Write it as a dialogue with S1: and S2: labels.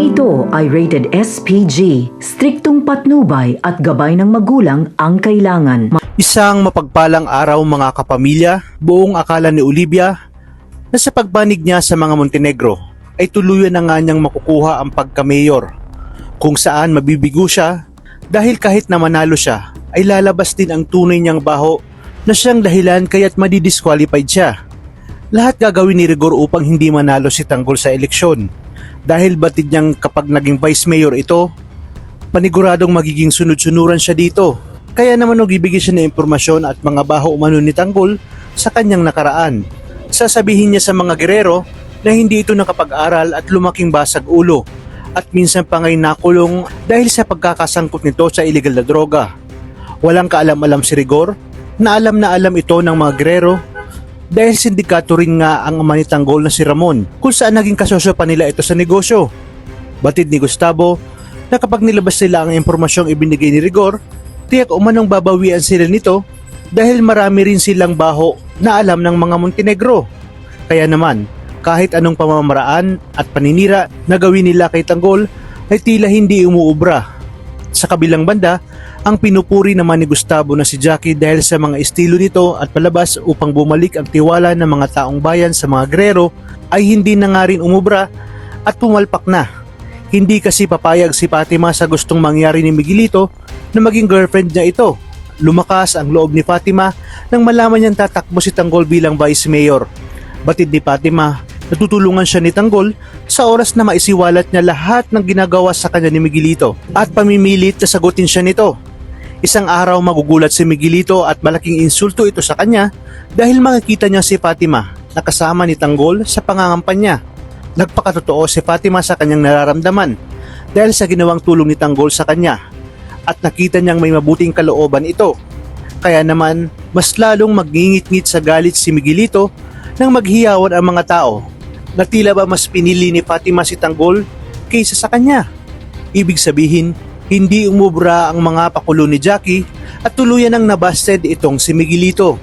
S1: Ito ay rated SPG, striktong patnubay at gabay ng magulang ang kailangan.
S2: Isang mapagpalang araw mga kapamilya, buong akala ni Olivia na sa pagbanig niya sa mga Montenegro ay tuluyan na nga niyang makukuha ang pagka-mayor, kung saan mabibigo siya dahil kahit na manalo siya ay lalabas din ang tunay niyang baho na siyang dahilan kaya't madidisqualified siya. Lahat gagawin ni Rigor upang hindi manalo si Tanggol sa eleksyon dahil batid niyang kapag naging vice mayor ito, paniguradong magiging sunod-sunuran siya dito. Kaya naman nagbibigay siya ng impormasyon at mga baho umano ni Tanggol sa kanyang nakaraan. Sasabihin niya sa mga gerero na hindi ito nakapag-aral at lumaking basag ulo at minsan pa ngay nakulong dahil sa pagkakasangkot nito sa illegal na droga. Walang kaalam-alam si Rigor na alam ito ng mga gerero dahil sindikato rin nga ang ama ni Tanggol na si Ramon kung saan naging kasosyo pa nila ito sa negosyo. Batid ni Gustavo na kapag nilabas nila ang impormasyong ibinigay ni Rigor, tiyak umanong babawian sila nito dahil marami rin silang baho na alam ng mga Montenegro. Kaya naman, kahit anong pamamaraan at paninira na gawin nila kay Tanggol ay tila hindi umuubra. Sa kabilang banda, ang pinupuri naman ni Gustavo na si Jackie dahil sa mga estilo nito at palabas upang bumalik ang tiwala ng mga taong bayan sa mga grero ay hindi na nga rin umubra at pumalpak na. Hindi kasi papayag si Fatima sa gustong mangyari ni Miguelito na maging girlfriend niya ito. Lumakas ang loob ni Fatima nang malaman niyang tatakbo si Tanggol bilang vice mayor. Batid ni Fatima, natutulungan siya ni Tanggol sa oras na maisiwalat niya lahat ng ginagawa sa kanya ni Miguelito at pamimilit na sagutin siya nito. Isang araw magugulat si Miguelito at malaking insulto ito sa kanya dahil makikita niya si Fatima na kasama ni Tanggol sa pangangampanya. Nagpakatotoo si Fatima sa kanyang nararamdaman dahil sa ginawang tulong ni Tanggol sa kanya at nakita niyang may mabuting kalooban ito. Kaya naman mas lalong magngingit-ngit sa galit si Miguelito nang maghiyawan ang mga tao na tila ba mas pinili ni Fatima si Tanggol kaysa sa kanya. Ibig sabihin, hindi umubra ang mga pakulo ni Jackie at tuluyan ang nabasted itong si Miguelito.